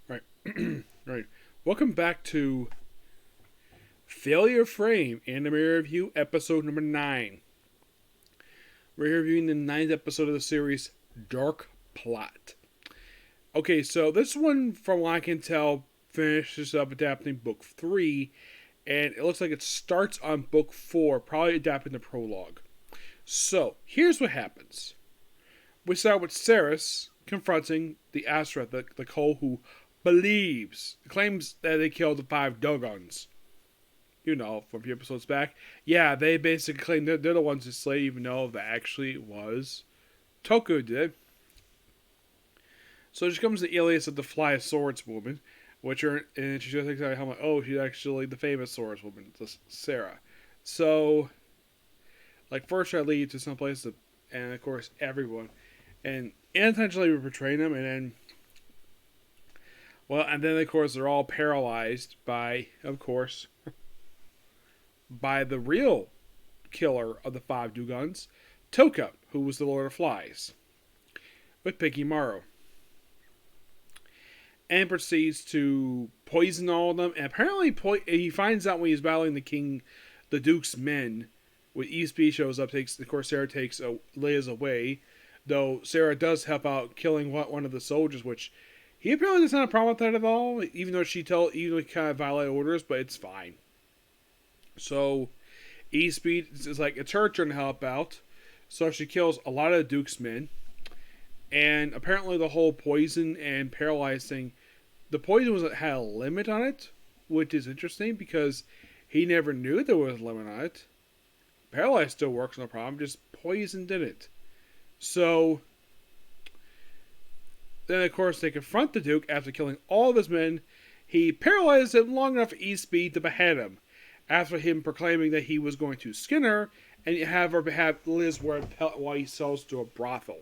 Right. Right. Welcome back to Failure Frame Anime Review, episode number 9. We're here reviewing the 9th episode of the series, Dark Plot. Okay, so this one, from what I can tell, finishes up adapting book 3, and it looks like it starts on book 4, probably adapting the prologue. So, here's what happens. We start with Ceres confronting the Astra, the Cole who claims that they killed the 5 Dogons. You know, from a few episodes back. Yeah, they basically claim they're the ones who slay, even though that actually was Toku did. So she comes the alias of the Fly Swordswoman, and she just thinks out how oh, she's actually the famous swordswoman, Sarah. So, like, first I lead to someplace that, and of course everyone, and intentionally portraying them, and then, well, and then of course they're all paralyzed by, of course, by the real killer of the 5 Dugons, Toka, who was the Lord of Flies, with Piggy Morrow. And proceeds to poison all of them. And apparently, he finds out when he's battling the Duke's men, when ESP shows up, of course, Sarah takes Liz away. Though Sarah does help out killing one of the soldiers, which he apparently doesn't have a problem with that at all, even though he kind of violated orders, but it's fine. So, E-Speed is like, it's her turn to help out. So she kills a lot of the Duke's men. And apparently the whole poison and paralyzed thing, the poison had a limit on it, which is interesting because he never knew there was a limit on it. Paralyzed still works, no problem, just poison didn't. So, then of course they confront the Duke after killing all of his men. He paralyzes him long enough for E-Speed to behead him, after him proclaiming that he was going to skin her and have Liz wear a pelt while he sells to a brothel.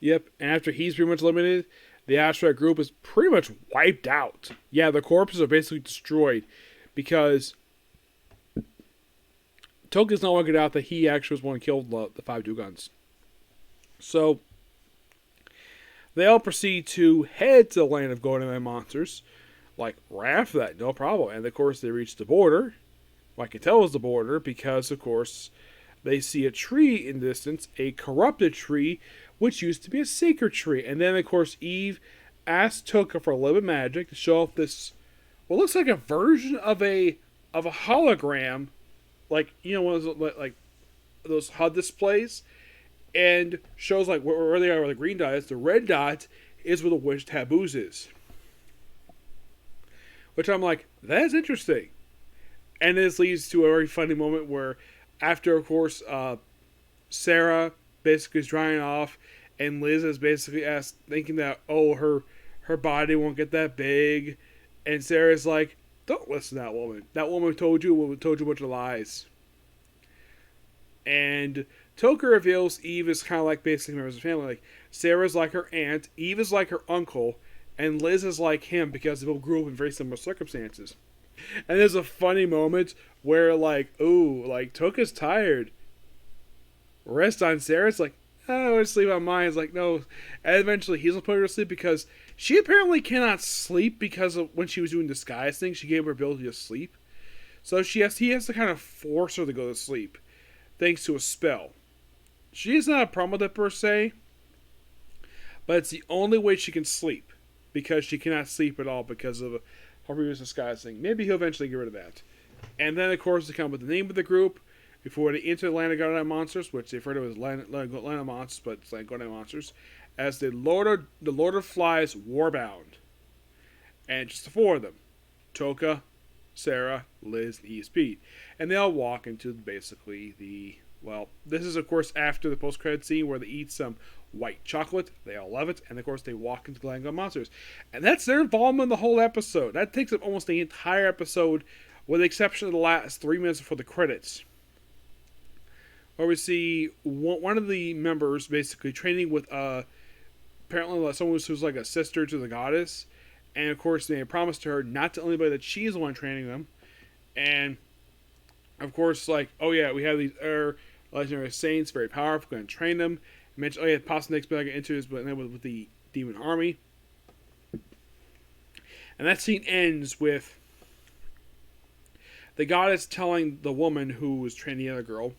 Yep, and after he's pretty much eliminated, the Asteroid group is pretty much wiped out. Yeah, the corpses are basically destroyed because Toka's not working out that he actually was one who killed the 5 Dugons. So, they all proceed to head to the land of Golden Man monsters, like right after that, no problem. And of course, they reach the border. Well, I can tell it's the border because, of course, they see a tree in the distance, a corrupted tree, which used to be a sacred tree. And then, of course, Eve asks Toka for a little bit of magic to show off this, what looks like a version of a hologram, like, you know, one of those, like those HUD displays, and shows like where they are, where the green dot is. The red dot is where the witch taboos is. Which I'm like, that's interesting. And this leads to a very funny moment where, after, of course, Sarah basically is drying off, and Liz is basically thinking that, oh, her body won't get that big, and Sarah's like, don't listen to that woman. That woman told you a bunch of lies. And Toka reveals Eve is kind of like basically members of the family. Like, Sarah's like her aunt, Eve is like her uncle, and Liz is like him because they both grew up in very similar circumstances. And there's a funny moment where, like, ooh, like, Toka's tired. Rest on Sarah. It's like, oh, I want to sleep on mine. It's like, no. And eventually he's going to put her to sleep because she apparently cannot sleep because of when she was doing disguise things. She gave her ability to sleep. So he has to kind of force her to go to sleep thanks to a spell. She is not a problem with it per se, but it's the only way she can sleep because she cannot sleep at all because of her previous disguise thing. Maybe he'll eventually get rid of that. And then, of course, they come up with the name of the group before they enter the land of Golden Monsters, which they refer to as Land of Monsters, but it's like Golden Monsters, as the Lord of Flies Warbound. And just the 4 of them: Toka, Sarah, Liz, and E-Speed. And they all walk into basically this is, of course, after the post-credit scene where they eat some white chocolate. They all love it. And, of course, they walk into Land of Monsters. And that's their involvement in the whole episode. That takes up almost the entire episode, with the exception of the last 3 minutes before the credits, where we see one of the members basically training with apparently someone who's like a sister to the goddess. And, of course, they promised to her not to tell anybody that she's the one training them. And, of course, like, oh yeah, we have these legendary saints, very powerful, going to train them. mentioned, oh yeah, possibly next bit I get into is, but then with the demon army. And that scene ends with the goddess telling the woman who was training the other girl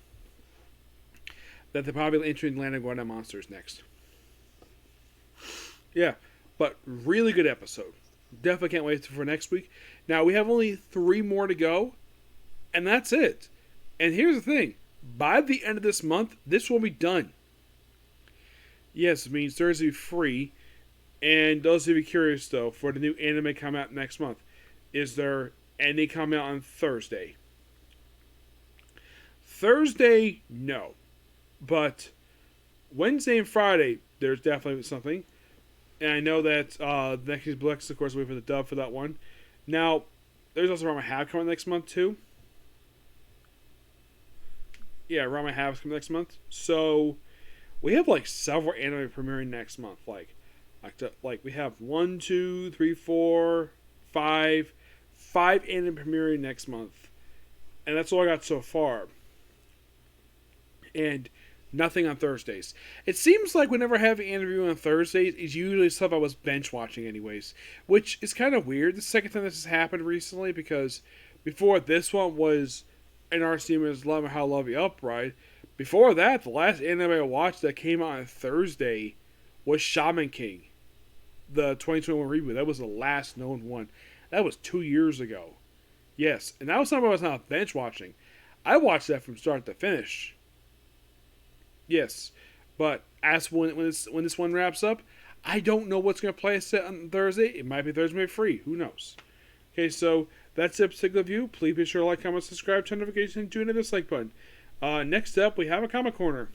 that they're probably entering Land of Guardian Monsters next. Yeah, but really good episode. Definitely can't wait for next week. Now, we have only 3 more to go, and that's it. And here's the thing. By the end of this month, this will be done. Yes, it means Thursday free. And those of you curious, though, for the new anime come out next month, is there any come out on Thursday? Thursday, no. But Wednesday and Friday, there's definitely something. And I know that next week's Blex, of course, wait for the dub for that one. Now, there's also Rama Have coming next month, too. Yeah, Rama Have coming next month. So, we have, like, several anime premiering next month. Like we have 1, 2, 3, 4, 5 anime premiering next month. And that's all I got so far. And nothing on Thursdays. It seems like whenever I have an interview on Thursdays, it's usually stuff I was bench watching anyways. Which is kind of weird. The second time this has happened recently, because before this one was an RCM's Love and How Love You Up Ride. Before that, the last anime I watched that came out on Thursday was Shaman King. The 2021 reboot. That was the last known one. That was 2 years ago. Yes, and that was something I was not bench watching. I watched that from start to finish. Yes, but as when this one wraps up, I don't know what's going to play set on Thursday. It might be Thursday, maybe free. Who knows? Okay, so that's a particular view. Please be sure to like, comment, subscribe, turn notifications, and tune in the dislike button. Next up, we have a Comic Corner.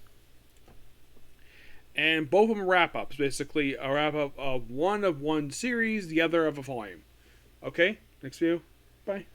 And both of them wrap-ups. Basically, a wrap-up of one series, the other of a volume. Okay, next view. Bye.